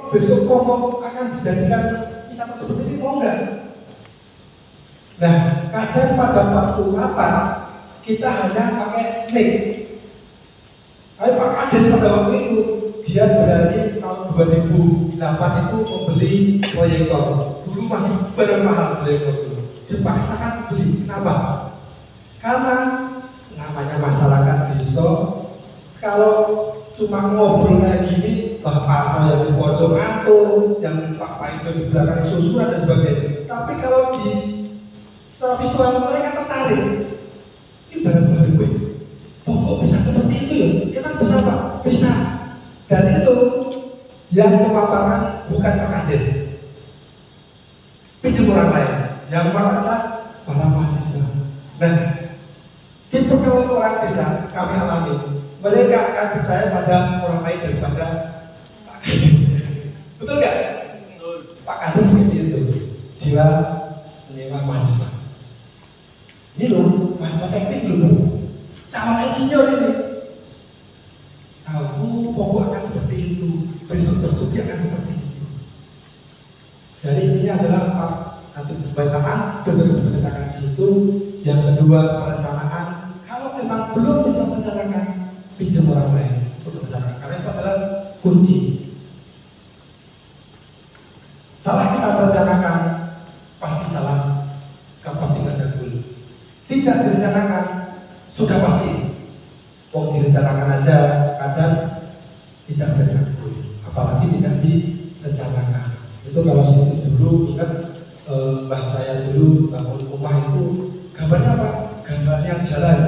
besok Komo akan dijadikan wisata seperti ini, mau nggak? Nah, kadang pada waktu rapat kita hanya pakai mic. Tapi Pak Kades pada waktu itu dia berani tahun 2008 itu membeli proyektor. Dulu masih barang mahal proyektor itu. Dipaksakan beli. Kenapa? Karena namanya masyarakat desa, kalau cuma ngobrol kayak gini, Bapak yang di pojok ngantuk, yang Pak Paijo di belakang susuran dan sebagainya. Tapi kalau di secara visual mereka tertarik. Ini barang-barang kok bisa seperti itu ya? Emang bisa Pak? Bisa. Dan itu yang memaparkan bukan Pak Kades, pinjam orang lain. Yang memaparkan para mahasiswa. Nah, tipe orang desa kami alami, mereka akan percaya pada orang lain daripada Pak Kades. Betul nggak? Betul. Pak Kades seperti itu. Dia menyewa mahasiswa. Ini loh, mahasiswa teknik loh, calon insinyur ini. Tahu pokok akan seperti itu, besok dia akan seperti itu. Jadi ini adalah nanti perbaikan, benar-benar di situ. Yang kedua, perencanaan. Kalau memang belum bisa merencanakan, pinjam orang lain untuk merencanakan, karena itu adalah kunci. Salah kita merencanakan, pasti salah, pasti nggak guna. Tidak direncanakan, sudah pasti. Direncanakan aja kadang tidak bisa, apalagi tidak direncanakan. Itu kalau seperti dulu ingat mbah saya dulu bangun rumah itu gambarnya apa? Gambarnya jalan,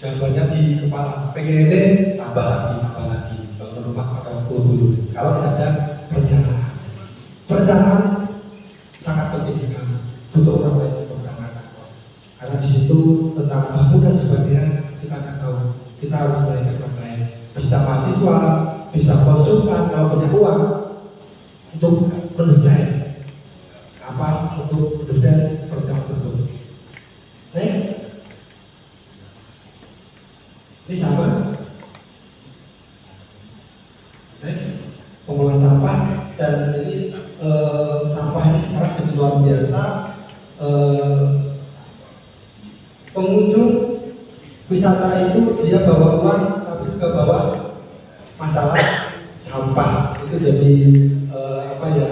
gambarnya di kepala. Pengen ini tambah lagi bangun rumah pada waktu dulu. Kalau tidak ada perencanaan sangat penting sekali. Butuh orang lain merencanakan. Karena di situ tentang bangunan sebagainya kita akan tahu. Kita harus belajar orang lain. Bisa mahasiswa, bisa konsultan kalau punya uang untuk mendesain apa, untuk mendesain perencanaan tersebut. Next, ini sama. Next, pengolahan sampah. Dan ini sampah ini sekarang jadi luar biasa. Pengunjung wisata itu dia bawa uang, tapi juga bawa masalah sampah. Itu jadi apa ya?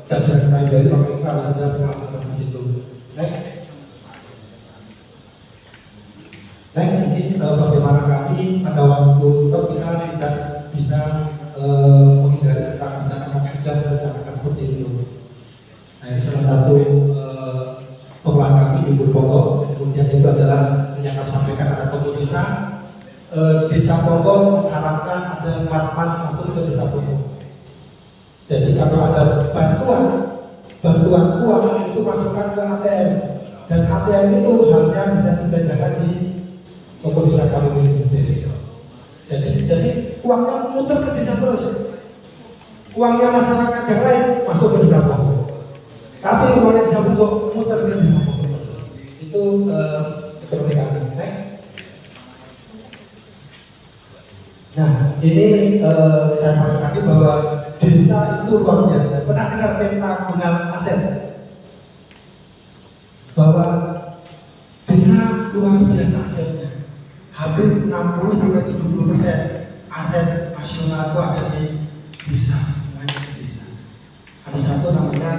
Tidak bisa kita hindari, maka kita harus ada pengawasan di situ. Next ini bagaimana kami pada waktu itu kita tidak bisa menghindari tentang rencana dan rencanakan seperti itu. Nah, ini salah satu pengelolaan kami di Purwokerto. Kemudian itu adalah yang kami sampaikan, ada toko desa. Desa Ponggo mengharapkan ada matman masuk ke desa Ponggo. Jadi kalau ada bantuan uang itu masukkan ke ATM, dan ATM itu hanya bisa dibelanjakan di toko desa kami milik desa. Jadi uangnya muter ke desa terus. Uangnya masyarakat yang lain masuk ke desa Ponggo, tapi uangnya desa Ponggo muter ke desa Ponggo. Itu ekonomi kami. Next. Nah, ini saya sampaikan tadi bahwa desa itu luar biasa. Pernah dengar pentagonal aset? Bahwa desa luar biasa asetnya. Hampir 60-70% aset nasional itu ada di desa, semuanya di desa. Ada satu namanya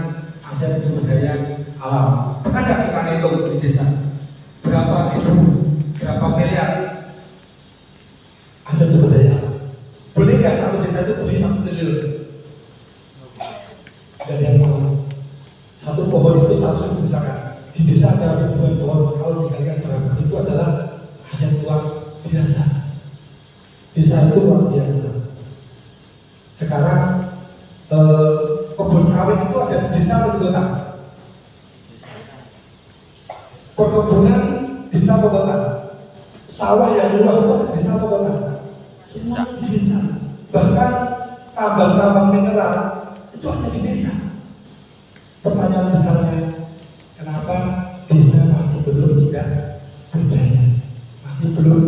aset sumber daya alam. Pernah nggak kita hitung di desa? Berapa miliar aset sumber daya alam? Boleh nggak satu desa itu beli 1 triliun? Gak ada yang mau. Satu pohon itu 100.000 misalkan. Di desa ada ribuan pohon, kalau dikalikan berapa? Itu adalah aset luar biasa. Desa itu luar biasa. Sekarang kebun sawit itu ada di desa atau di kota? Perkebunan desa atau kota? Sawah yang luas itu di desa atau kota? Semua di desa. Bahkan tambang-tambang mineral itu ada di desa. Pertanyaan misalnya, kenapa desa masih belum tidak berdaya? Masih belum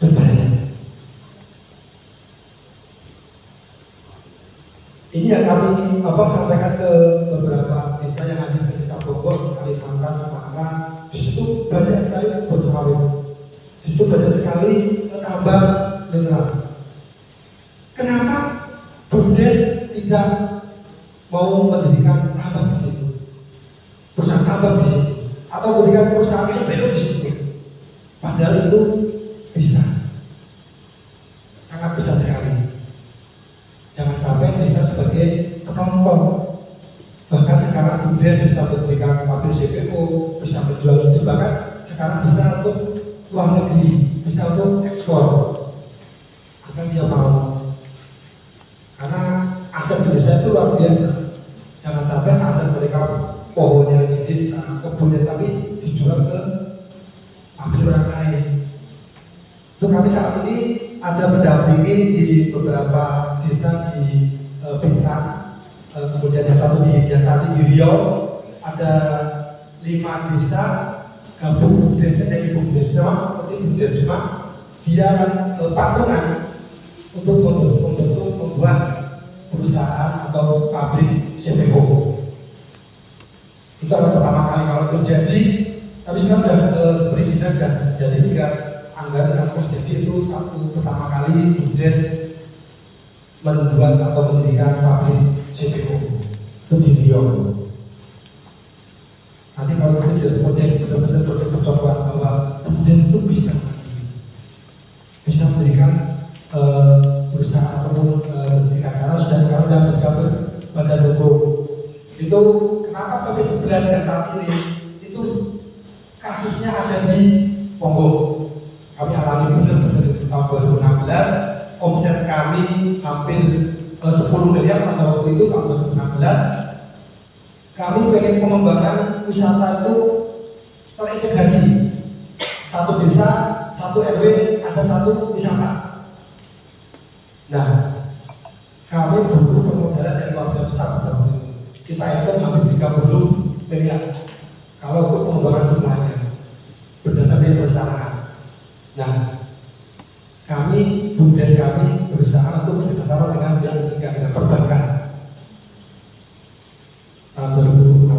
berdaya. Ini yang kami sampaikan ke beberapa desa yang ada di desa Bogor, Kalimantan, Sumatera. Di situ banyak sekali kebun sawit, di situ banyak sekali tambang mineral. Kenapa BUMDes tidak mau mendirikan tambang di situ, perusahaan tambang di situ, atau mendirikan perusahaan CPO di situ? Padahal itu bisa, sangat bisa sekali. Jangan sampai desa sebagai penonton. Bahkan sekarang BUMDes bisa mendirikan pabrik CPO, bisa menjual itu, bahkan sekarang bisa untuk luar negeri, bisa untuk ekspor. Asal dia mau. Karena aset desa itu luar biasa. Jangan sampai aset mereka pohonnya di desa, kebunnya, tapi dijual ke pabrik orang lain. Untuk kami saat ini ada mendampingi di beberapa desa di Bintan, kemudian yang satu di Jasati di Riau, ada 5 desa gabung BUMDes. Jadi BUMDes seperti BUMDes, dia akan patungan untuk membuat perusahaan atau pabrik CPO. Itu adalah pertama kali kalau terjadi, tapi sekarang sudah perizinan sudah jadi 3 anggaran yang terjadi. Itu satu pertama kali BUMDes membuat atau mendirikan pabrik CPO itu di Riau. Nanti kalau itu proyek benar-benar proyek percobaan bahwa BUMDes itu bisa mendirikan perusahaan ataupun karena sudah sekarang sudah bersiap Badan Hukum. Itu kenapa PP11 yang saat ini itu kasusnya ada di Ponggok. Kami alami benar-benar di tahun 2016, omset kami hampir 10 miliar pada waktu itu tahun 2016. Kami pengen pengembangan wisata itu terintegrasi, satu desa, satu RW, ada satu wisata. Nah, kami butuh permodalan yang luar biasa pada waktu itu. Kita itu hampir 30 miliar kalau untuk pengembangan semuanya berdasarkan perencanaan. Nah, kami BUMDes kami berusaha untuk bekerjasama dengan pihak ketiga, dengan perbankan. Tahun 2016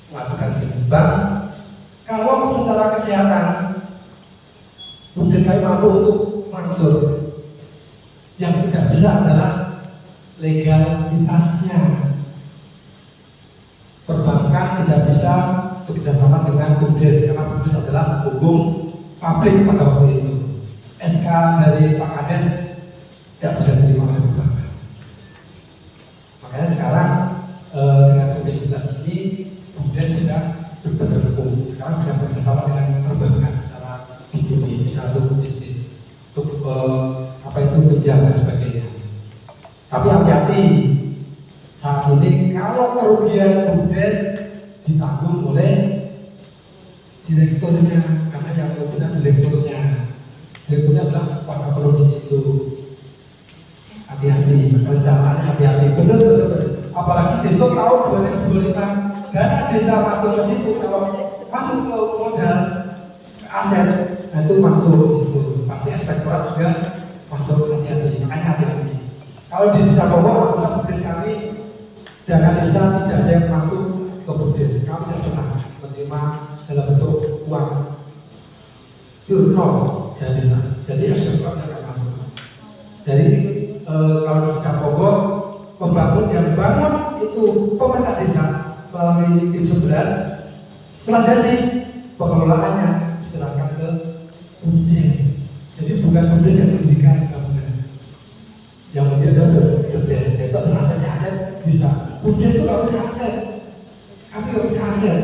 mengajukan ke bank. Kalau secara kesehatan BUMDes kami mampu untuk mansur. Yang tidak bisa adalah legalitasnya. Perbankan tidak bisa bekerjasama dengan BUMDes karena BUMDes adalah hukum pabrik pada waktu itu. SK dari Pak Kades tidak bisa diterima oleh perbankan. Makanya sekarang dengan PP11 ini BUMDes bisa berbeda hukum. Sekarang bisa bekerjasama dengan perbankan secara B2B, bisa untuk bisnis, untuk pinjam dan sebagainya. Tapi hati-hati, saat ini kalau kerugian BUMDes ditanggung oleh direkturnya, karena yang merugikan direkturnya adalah kuasa penuh di situ. Hati-hati, perencanaannya hati-hati, benar. Apalagi besok tahun 2025 dana desa masuk ke situ, kalau masuk ke modal, ke aset, nah itu masuk itu pasti inspektorat juga masuk. Hati-hati, makanya hati-hati. Kalau di desa Bogor, BUMDes kami dana desa tidak ada yang masuk ke BUMDes. Kami tidak pernah menerima dalam bentuk uang pure nol dana desa. Jadi inspektorat tidak masuk. Jadi kalau di desa Bogor, pembangun yang bangun itu pemerintah desa melalui tim 11. Setelah jadi, pengelolaannya diserahkan ke BUMDes. Jadi bukan BUMDes yang mendirikan bangunan. Yang kemudian ada BUMDes, itu aset bisa. BUMDes itu kalau punya aset, kami kalau punya aset,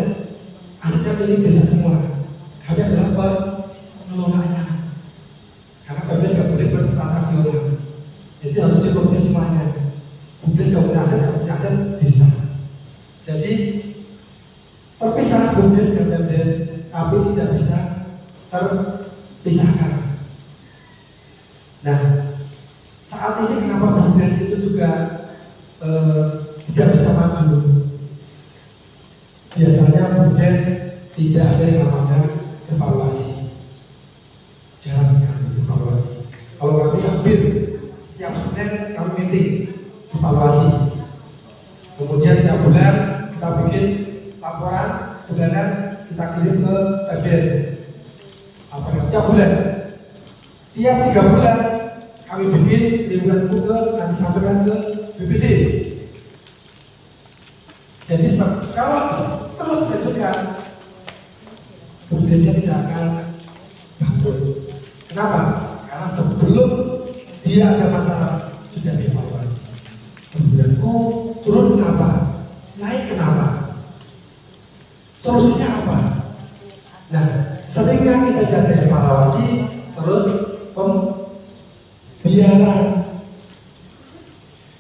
asetnya milik desa semua. Kami adalah pengelolanya. Karena BUMDes nggak boleh bertransaksi orang. Jadi harus diurus semuanya. BUMDes nggak punya aset desa. Jadi terpisah BUMDes dan BUMDes, tapi tidak bisa terpisahkan. Nah, saat ini kenapa BUMDes itu juga tidak bisa maju? Biasanya BUMDes tidak ada yang namanya evaluasi. Jarang sekali evaluasi. Kalau kami hampir setiap Senin kami meeting evaluasi. Kemudian tiap bulan kita bikin laporan bulanan, kita kirim ke PBS. Tiap bulan, tiap 3 bulan kami bikin liburan itu nanti sampaikan ke BPD. Jadi kalau terus dilanjutkan, BPD tidak akan bangkrut. Kenapa? Karena sebelum dia ada masalah sudah dievaluasi. Kemudian turun kenapa? Naik kenapa? Solusinya apa? Nah, seringkali kita jadi evaluasi terus pembiaran.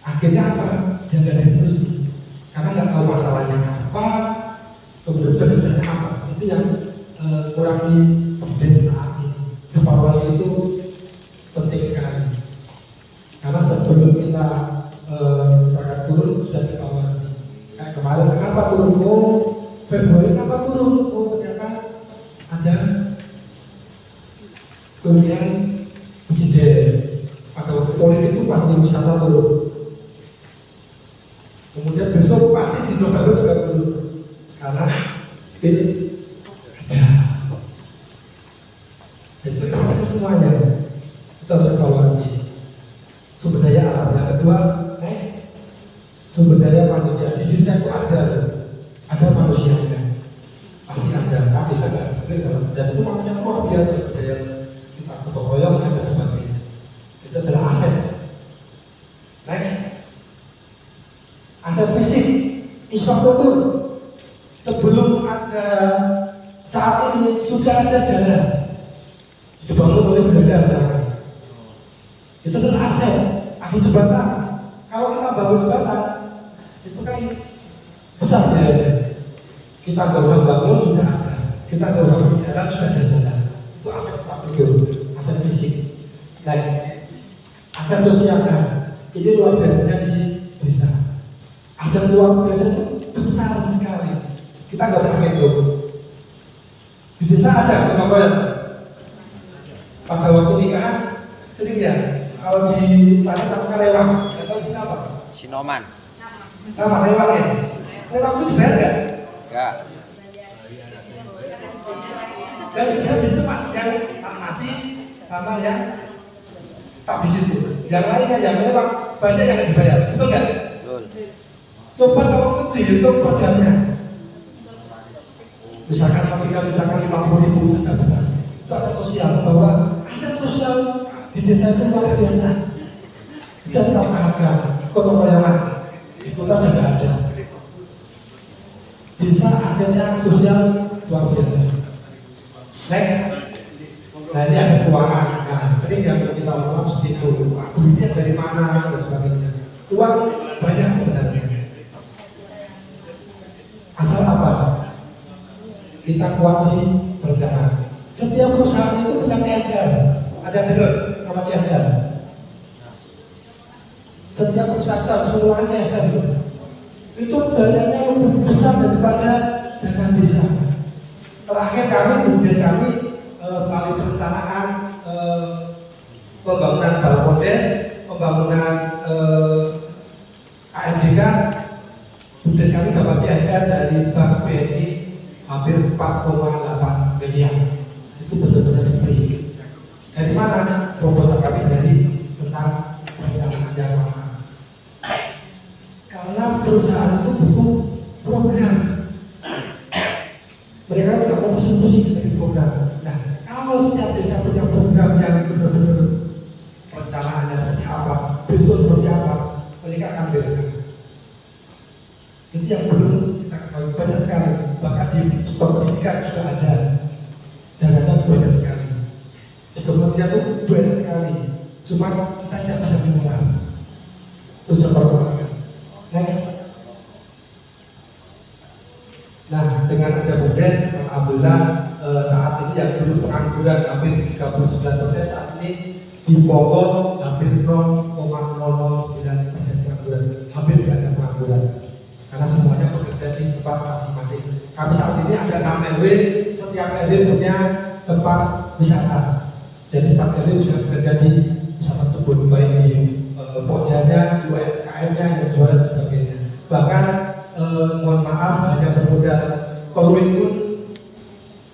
Akhirnya apa? Jaga diskusi. Karena nggak tahu masalahnya apa, kemudian penyelesaiannya apa. Itu yang kurang di desa saat ini. Evaluasi itu penting sekali. Karena sebelum kita misalkan turun sudah dievaluasi. Kayak kemarin kenapa turun? Februari kenapa turun? Ternyata ada pemilihan presiden. Pada waktu politik itu pasti wisata turun. Kemudian besok pasti di November juga turun. Karena pil ada. Jadi itu semuanya kita harus evaluasi. Sumber daya alam. Yang kedua, next, sumber daya manusia. Di desa itu ada manusianya, pasti ada. Tapi saya nggak, dan itu manusia luar biasa. Sumber daya kita gotong royong ada sebagainya. Itu adalah aset. Next, aset fisik, infrastruktur. Sebelum ada saat ini sudah ada jalan dibangun oleh Belanda. Itu adalah aset. Ada jembatan. Kalau kita bangun jembatan, itu kan besar biayanya. Kita nggak usah bangun sudah ada. Kita nggak usah berjalan sudah ada jalan. Itu aset infrastruktur, aset fisik. Next, aset sosial. Ini luar biasanya di desa. Aset luar biasa itu besar sekali. Kita nggak pernah itu. Di desa ada pengawal. Pada waktu nikahan sering ya. Kalau di mana namanya rewang, nggak tahu di sini apa? Sinoman. Sama rewang ya. Rewang itu dibayar nggak? Nggak. Dan dibayar itu pak yang nasi sama yang tak bisa itu. Yang lainnya yang rewang banyak yang dibayar, betul nggak? Betul. Coba kalau itu dihitung per jamnya. Misalkan satu jam misalkan 50.000 tidak besar. Itu aset sosial, bahwa aset sosial di desa itu luar biasa. Kita tetap harga gotong royongan di kota sudah ada. Desa asetnya sosial luar biasa. Next, nah ini aset keuangan. Nah sering yang kita lakukan seperti itu. Duitnya dari mana dan sebagainya. Uang banyak sebenarnya. Asal apa? Kita kuat di perencanaan. Setiap perusahaan itu punya CSR. Ada dengar nama CSR? Setiap perusahaan harus mengeluarkan CSR itu. Itu dananya lebih besar daripada dana desa. Terakhir kami, BUMDes kami melalui perencanaan pembangunan Balkondes, pembangunan AMDK, BUMDes kami dapat CSR dari Bank BNI hampir 4,8 miliar. Itu benar-benar free. Dari mana? Proposal kami dari tentang perencanaan yang lama. Karena perusahaan itu butuh program. Mereka tidak mau pusing-pusing dari program. Nah, kalau setiap desa punya program yang benar-benar perencanaannya seperti apa, besok seperti apa, mereka akan beda. Itu yang belum kita ketahui banyak sekali. Bahkan di stok pendidikan sudah ada. Dananya banyak sekali. Kementerian itu banyak sekali. Cuma kita tidak bisa mengulang. Terus seperti next. Nah, dengan ada BUMDes, alhamdulillah saat ini yang belum pengangguran hampir 39%, saat ini di Bogor hampir 0,009% pengangguran. Hampir tidak ada pengangguran. Karena semuanya bekerja di tempat masing-masing. Kami saat ini ada 6 RW, setiap RW punya tempat wisata. Jadi setiap RW bisa bekerja di wisata tersebut, baik di Pojanya, UMKM UMKM-nya yang jual dan sebagainya. Bahkan mohon maaf hanya bermodal peluit pun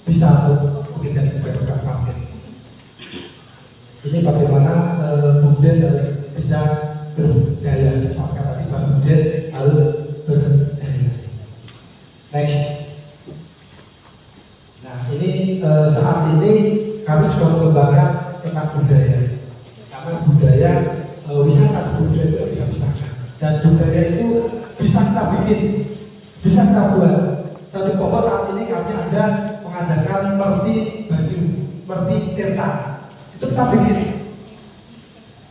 bisa untuk bekerja sebagai tukang parkir. Ini bagaimana BUMDes harus bisa berdaya. Seperti tadi Pak BUMDes harus berdaya. Next. Nah ini saat ini kami sudah mengembangkan tentang budaya. Karena budaya wisata budaya itu bisa pisahkan. Dan budaya itu bisa kita bikin, bisa kita buat. Satu pokok saat ini kami ada mengadakan Merti Banyu, Merti Tirta. Itu kita bikin.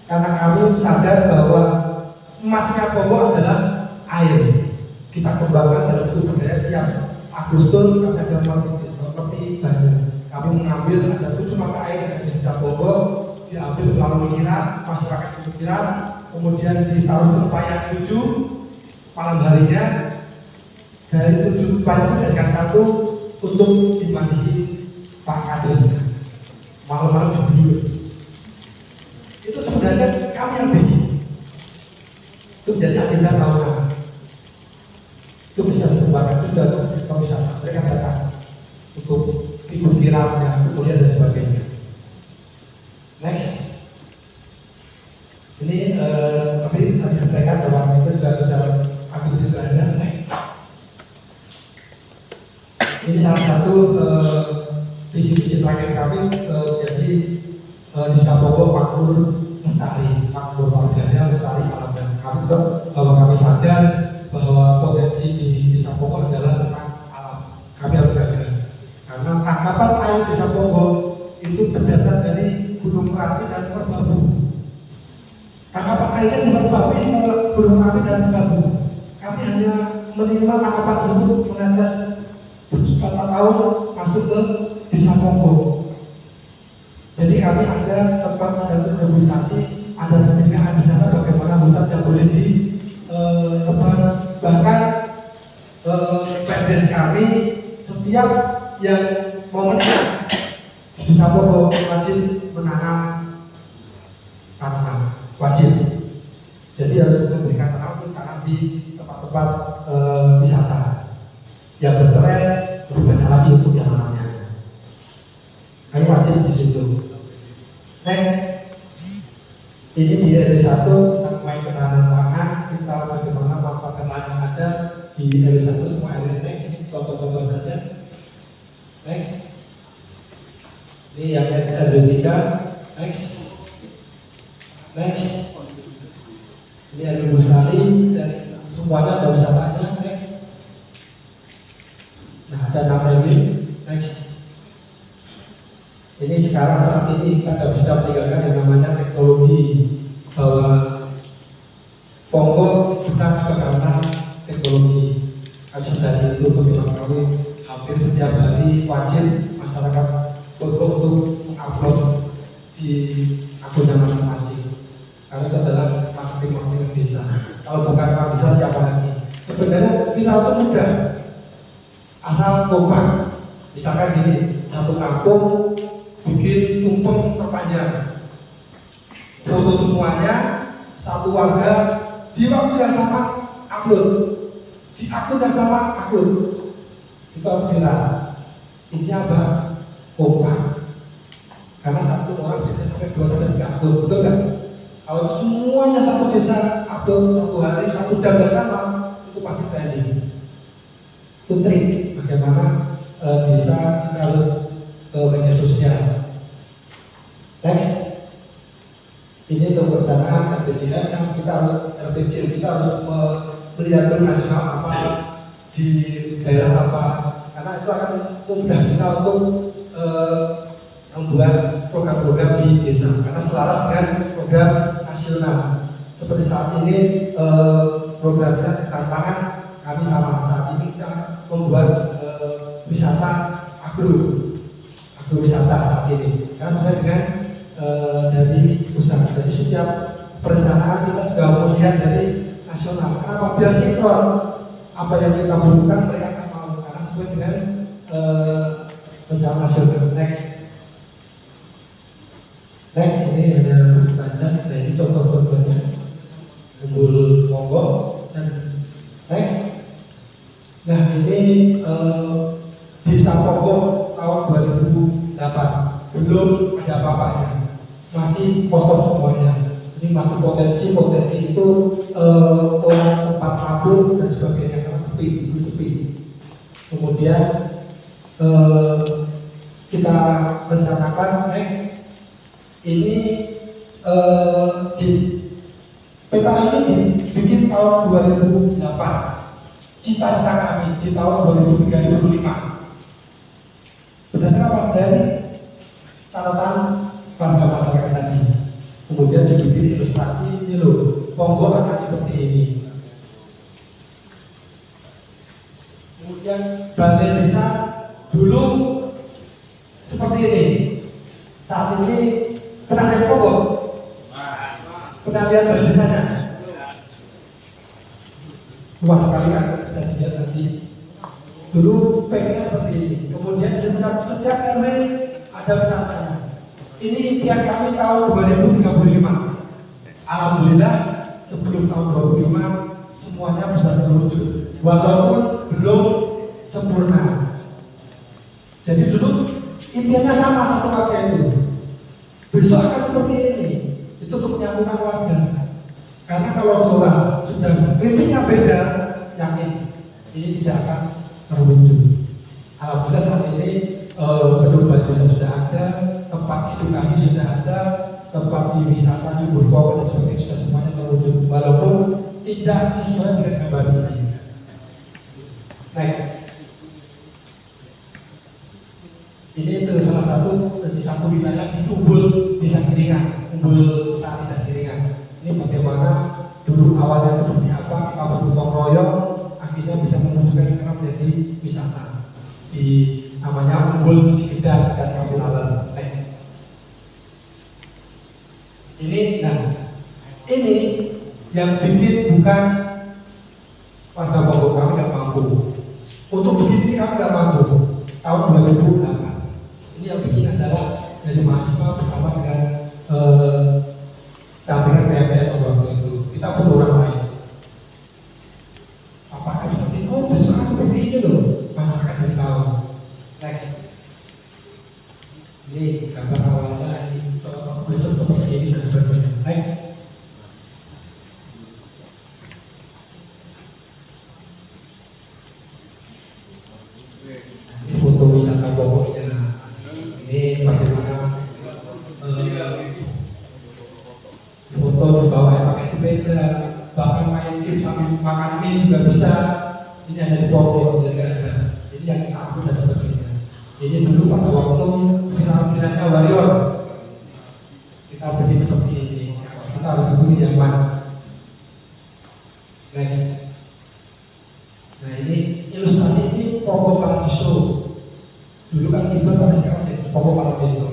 Karena kami sadar bahwa emasnya Pokok adalah air. Kita kembangkan dalam bentuk budaya tiap Agustus kami ada Merti Banyu. Kami mengambil ada 7 mata air yang ada di desa Pokok, diambil melalui kirap, masyarakat itu kirap, kemudian ditaruh tempayan 7 malam harinya. Dari 7 tempayan itu jadikan 1 untuk dimandihi Pak Kades. Malam-malam dibuyur. Itu sebenarnya kami yang bikin. Itu menjadi agenda tahunan. Itu bisa dikembangkan juga untuk sektor wisata. Mereka datang untuk ikut kirapnya, kemudian dan sebagainya. Next. Ini tapi tadi disampaikan bahwa itu juga sosial aktivitas berada. Next. Ini salah satu visi-visi terakhir kami jadi di Pokok makmur lestari, makmur warganya lestari alam. Dan kami bahwa kami sadar bahwa potensi di Desa Pokok adalah tentang alam. Kami harus jaga. Karena tangkapan air Desa Pokok itu berdasar dari Gunung Merapi dan Merbabu. Tangkapan airnya di Merbabu, Gunung Merapi dan Merbabu. Kami hanya menerima tangkapan tersebut menetes berjuta tahun masuk ke Desa Pokok. Jadi kami ada tempat satu negosiasi, ada pembinaan di sana bagaimana hutan yang boleh ditebang. Bahkan Perdes kami setiap yang mau menanam di Desa Pokok wajib menanam tanaman, wajib. Jadi harus memberikan tanam di tempat-tempat wisata. Yang bercerai lebih banyak lagi untuk yang menanamnya. Kami wajib di situ. Next, ini di RW1 tentang main ketahanan pangan, kita bagaimana manfaatkan lahan yang ada di RW1 semua RW. Next, ini contoh-contoh saja. Next, ini yang RW3. Next, next, ini RW Busari dan semuanya ada wisatanya. Next, nah ada 6 RW. Next. Ini sekarang saat ini kita bisa meninggalkan yang namanya teknologi, bahwa Pokok besar juga karena teknologi. Kami sadari itu bagaimana kami hampir setiap hari wajib masyarakat Pokok untuk mengupload di akunnya masing-masing. Karena itu adalah marketing desa. Kalau bukan Pak bisa siapa lagi? Sebenarnya viral itu mudah, asal kompak. Misalkan gini, satu kampung bikin tumpeng terpanjang, foto semuanya, satu warga di waktu yang sama upload, di akun yang sama upload, itu harus viral. Intinya apa? Kompak. Karena satu orang bisa sampai 2-3 akun, betul kan? Kalau semuanya satu desa upload satu hari, 1 jam yang sama, itu pasti trending. Itu trik bagaimana desa kita harus ke media sosial. Next, ini untuk perencanaan RPJM, kita harus RPJM, kita harus melihat nasional apa di daerah apa, karena itu akan mudah kita untuk membuat program-program di desa, karena selaras dengan program nasional. Seperti saat ini programnya tantangan kami sama saat ini kita membuat wisata agrowisata saat ini, karena sesuai dengan dari usaha. Jadi setiap perencanaan kita juga mau lihat dari nasional. Kenapa? Biar sinkron, apa yang kita butuhkan mereka akan mau, karena sesuai dengan rencana nasional. Next, ini ada saja. Nah, ini contoh-contohnya. Umbul monggo dan next. Nah ini Desa Pogok tahun 2008 belum ada apa-apanya, masih kosong semuanya. Ini masih potensi itu tempat mabuk dan sebagainya, karena sepi. Kemudian kita rencanakan next ini di peta ini dibikin tahun 2008. Cita-cita kami di tahun 2035 berdasarkan dari catatan warga masyarakat tadi. Kemudian dibikin ilustrasi ini loh, Ponggo akan seperti ini. Kemudian balai desa dulu seperti ini. Saat ini pernah naik Ponggo? Pernah lihat balai desanya? Luas sekali kan, bisa dilihat nanti. Dulu pengennya seperti ini. Kemudian setiap RW ada wisatanya. Ini impian kami tahun 2035. Alhamdulillah sebelum tahun 2025 semuanya bisa terwujud, walaupun belum sempurna. Jadi dulu impiannya sama satu kakek itu. Besok akan seperti ini. Itu untuk menyatukan warga. Karena kalau sudah mimpinya beda, yakin ini tidak akan terwujud. Alhamdulillah saat ini gedung balai desa sudah ada, tempat edukasi sudah ada, tempat wisata Jubur Pogok dan sebagainya sudah semuanya terwujud, walaupun tidak sesuai dengan gambar ini. Next, ini itu salah satu wilayah di Umbul Desa Giringan, Umbul Sari dan Giringan. Ini bagaimana dulu awalnya seperti apa, kita bergotong royong, akhirnya bisa menunjukkan sekarang menjadi wisata di namanya Umbul Sekedar dan Kapilalan. Next. Ini yang bikin bukan warga Pogok, kami nggak mampu. Untuk begini kami nggak mampu. Tahun 2008 ini yang bikin adalah dari mahasiswa bersama dengan dampingan PMPN waktu itu. Kita butuh orang lain. Apakah seperti itu? Besok seperti ini loh. Masyarakat jadi tahu. Next. Ini gambar awalnya, ini besok seperti ini dan sebagainya. Next. Ini foto wisata Pogoknya. Ini bagaimana foto di bawah pakai sepeda, bahkan main game sambil makan mie juga bisa. Ini ada di Pogok, jadi ada. Ini yang kita ambil dan sebagainya. Ini dulu pada waktu final-finalnya Warrior, kita beri seperti ini. Kita harus beri yang mana? Next. Nah ini ilustrasi ini Pogok Paradiso. Dulu kan Jember, pada sekarang jadi Pogok Paradiso.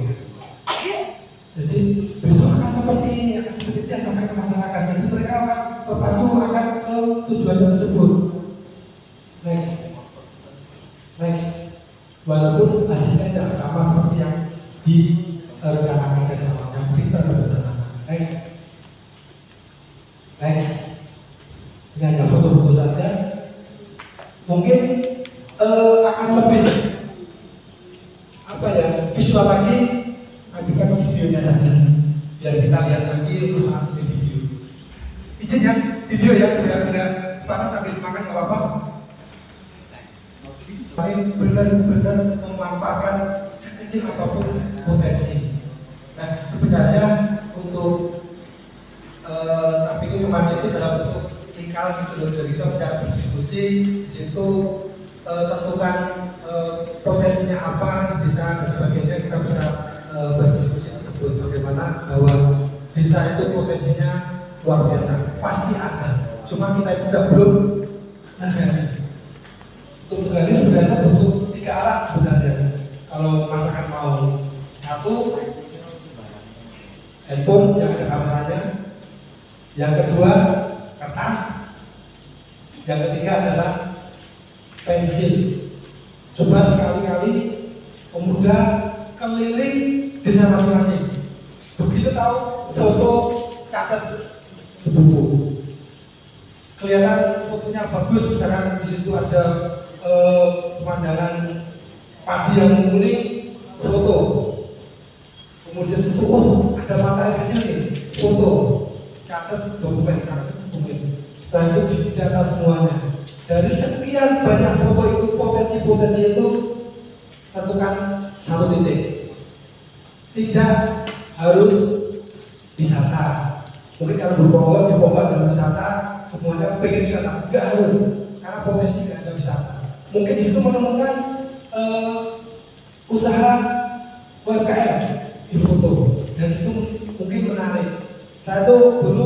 Jadi besok akan seperti ini, akan seperti ini sampai ke masyarakat. Jadi mereka akan terpacu akan ke tujuan tersebut. Next. Walaupun hasilnya tidak sama seperti yang direncanakan dan yang kita rencanakan. Next. Ini hanya foto-foto saja. Mungkin akan lebih visual lagi. Ambilkan videonya saja biar kita lihat lagi untuk saat ini video. Izin ya video ya, biar enggak sepanas sambil makan nggak apa-apa. Kami benar-benar memanfaatkan sekecil apapun potensi. Nah sebenarnya untuk tapi itu kemarin itu dalam bentuk iklan gitu loh, jadi kita bisa berdiskusi di situ, tentukan potensinya apa, bisa dan sebagainya, kita bisa berdiskusi tersebut bagaimana bahwa desa itu potensinya luar biasa, pasti ada. Cuma kita itu belum menggali. Untuk menggali sebenarnya butuh 3 alat sebenarnya. Kalau masyarakat mau, 1 handphone yang ada kameranya, yang kedua kertas, yang ketiga adalah pensil. Coba sekali-kali pemuda keliling desa masing-masing. Begitu tahu foto, catat di buku. kelihatan fotonya bagus, misalkan di situ ada pemandangan padi yang menguning, foto. Kemudian situ, oh ada matahari kecil nih, foto. Catat dokumen. Setelah itu didata semuanya. Dari sekian banyak foto itu, potensi-potensi itu tentukan satu titik. Tidak harus wisata. Mungkin kalau di Bogor dan wisata semuanya pengen wisata, nggak harus, karena potensi nggak ada wisata. Mungkin di situ menemukan usaha UMKM di foto, dan itu mungkin menarik. Saya tuh dulu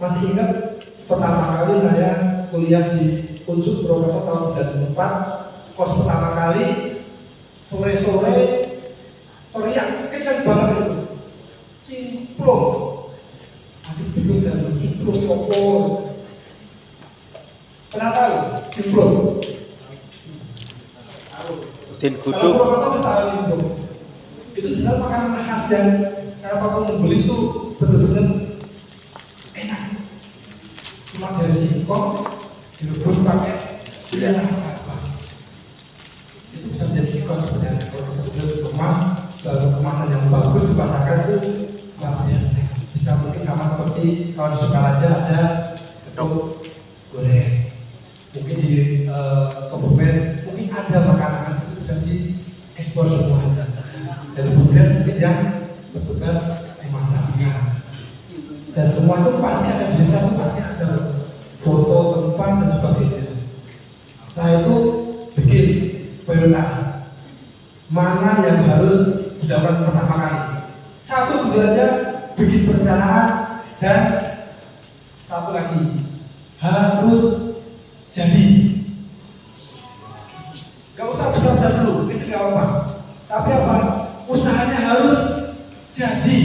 masih ingat pertama kali saya kuliah di Unsur Purwokerto tahun 2004, kos pertama kali sore-sore teriak kencang banget itu, cimplung, masih bingung dan cimplung kopor. Pernah tahu cimplung? Tin Kalau guduk. Purwokerto tahu itu sebenarnya makanan khas yang saya waktu membeli itu benar-benar enak. Cuma dari singkong direbus pakai gula apa? Itu bisa menjadi ikon sebenarnya. Kalau kita kemas, kemasan yang bagus dipasarkan itu luar biasa. Bisa mungkin sama seperti kalau di Sukaraja ada gedung goreng. Mungkin di Kebumen mungkin ada makanan itu bisa diekspor semua. Dan kemudian mungkin yang bertugas memasarkan. Dan semua itu pasti ada di desa, itu pasti ada foto tempat dan sebagainya. Setelah itu bikin prioritas mana yang harus dilakukan pertama kali. Satu dulu aja bikin perencanaan, dan satu lagi harus jadi. Gak usah besar-besar dulu, kecil gak apa-apa. Tapi apa? Usahanya harus jadi.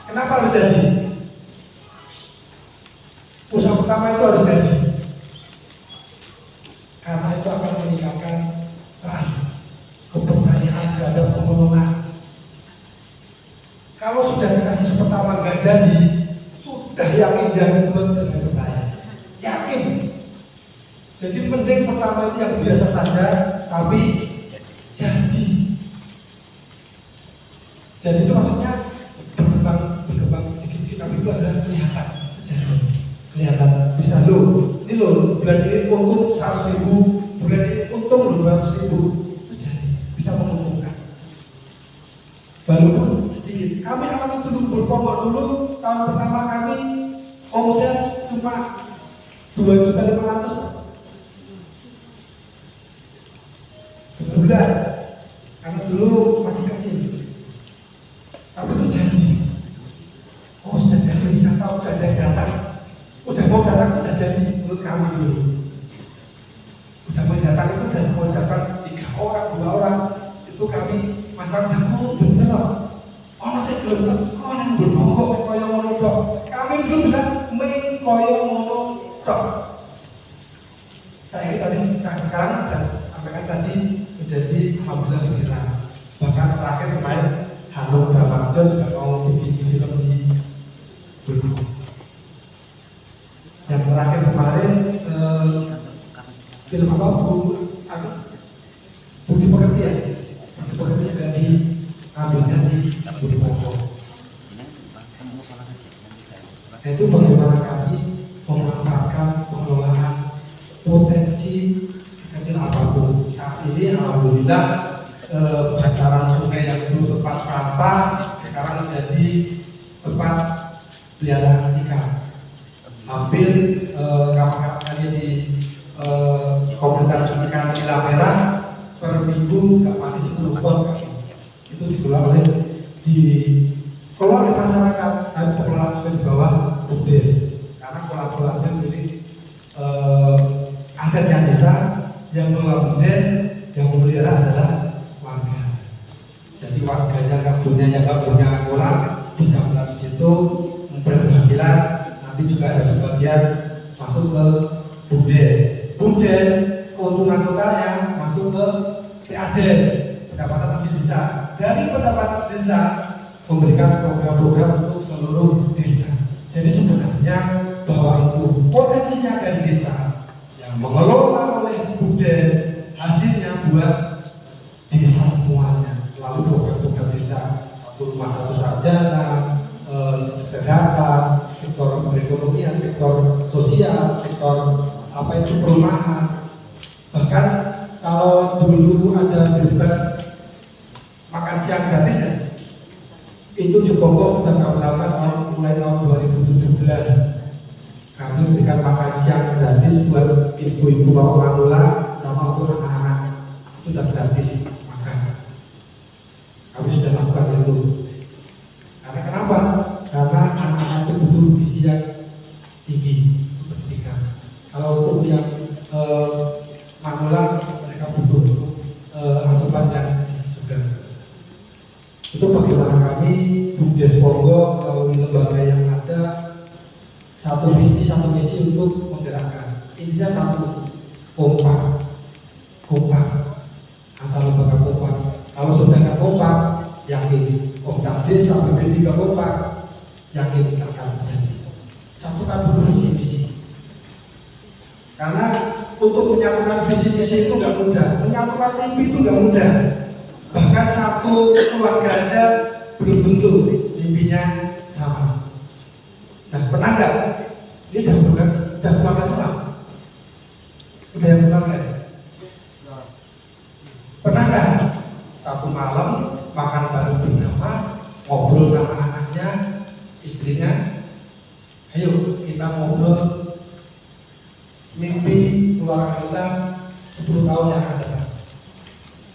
Kenapa harus jadi? Usaha pertama itu harus jadi, karena itu akan meningkatkan trust, kepercayaan terhadap pengelola. Kalau sudah dikasih pertama nggak jadi, sudah yakin dia kedua tidak percaya, yakin. Jadi penting pertama itu yang biasa saja, tapi jadi. Jadi itu maksudnya berkembang sedikit-sedikit, tapi itu adalah kelihatan. Kelihatan bisa ini bulan ini untung 100.000, bulan ini untung 200.000, itu jadi bisa menguntungkan. Walaupun sedikit, kami alami dulu berpokok dulu tahun pertama kami omset cuma 2.500.000 sebulan, karena dulu masih kecil. Tapi itu jadi, oh sudah jadi, bisa tahu udah ada datang. Udah mau datang, udah jadi menurut kami dulu. Udah mau datang itu udah mau datang 3 orang, 2 orang. Itu kami masalah udah mau bener loh. Oh saya belum tahu, kok yang berbongkok koyo ngono tok. Kami dulu bilang main koyo ngono tok. Saya tadi sekarang saya sampaikan tadi menjadi alhamdulillah kita. Bahkan terakhir kemarin Hanum Bambangjo juga mau bikin film di Bulu. Yang terakhir kemarin film apa? Bukti Pekertian. Bukti Pekertian juga diambilnya di Budi Pokok. Nah, itu bagaimana kami memanfaatkan pengelolaan potensi sekecil apapun. Saat ini alhamdulillah bantaran sungai yang dulu tempat sampah sekarang menjadi tempat peliharaan ikan. Hampir kapal-kapalnya di komunitas ikan nila merah per minggu nggak mati 10 ton. Itu dikelola oleh masyarakat, dan pengelolaan juga di bawah BUMDes, karena pola-polanya milik aset yang desa, yang mengelola BUMDes, yang memelihara adalah warga. Jadi warganya nggak punya kolam, bisa berada di situ memperoleh penghasilan. Nanti juga ada sebagian masuk ke BUMDes. BUMDes keuntungan totalnya masuk ke PADes, pendapatan hasil desa. Dari pendapatan desa memberikan program-program untuk seluruh desa. Jadi sebenarnya bahwa itu potensinya dari desa yang mengelola oleh BUMDes, hasilnya buat desa semuanya melalui program-program desa, satu rumah satu sarjana, kesehatan, sektor perekonomian, sektor sosial, sektor apa itu perumahan. Bahkan kalau dulu ada debat makan siang gratis ya, itu di Bogor sudah kami lakukan mulai tahun 2017. Kami memberikan makan siang gratis buat ibu-ibu bawa manula sama untuk anak-anak, itu sudah gratis makan. Kami sudah lakukan itu. Karena kenapa? Karena anak-anak itu butuh gizi yang tinggi, pendidikan. Kalau untuk yang manula mereka butuh asupan yang gizi juga. Itu bagaimana kami BUMDes Ponggok melalui lembaga yang ada satu visi untuk menggerakkan. Intinya satu, kompak antar lembaga kompak. Kalau sudah nggak kompak, yakin Komdak Desa BPD nggak kompak, yakin akan terjadi. Satukan dulu visi. Karena untuk menyatukan visi misi itu nggak mudah, menyatukan mimpi itu nggak mudah. Bahkan satu keluarga aja belum tentu mimpinya sama. Nah, pernah nggak? Ini udah keluarga semua? Udah yang pernah nggak? Pernah nggak? Satu malam makan bareng bersama, ngobrol sama anaknya, istrinya. Ayo kita ngobrol mimpi keluarga kita 10 tahun yang akan datang,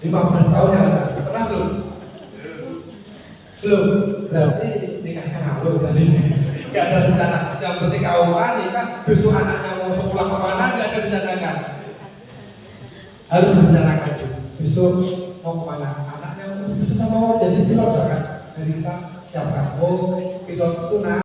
15 tahun yang akan datang. Pernah belum? Belum. Berarti nikahnya ngawur berarti. Gak ada rencana. Yang penting kawulan nikah, besok anaknya mau sekolah kemana gak ada rencanakan. Harus direncanakan juga. Besok mau kemana? Anaknya besok mau jadi pilot, kan? Jadi kita siapkan. Oh, pilot itu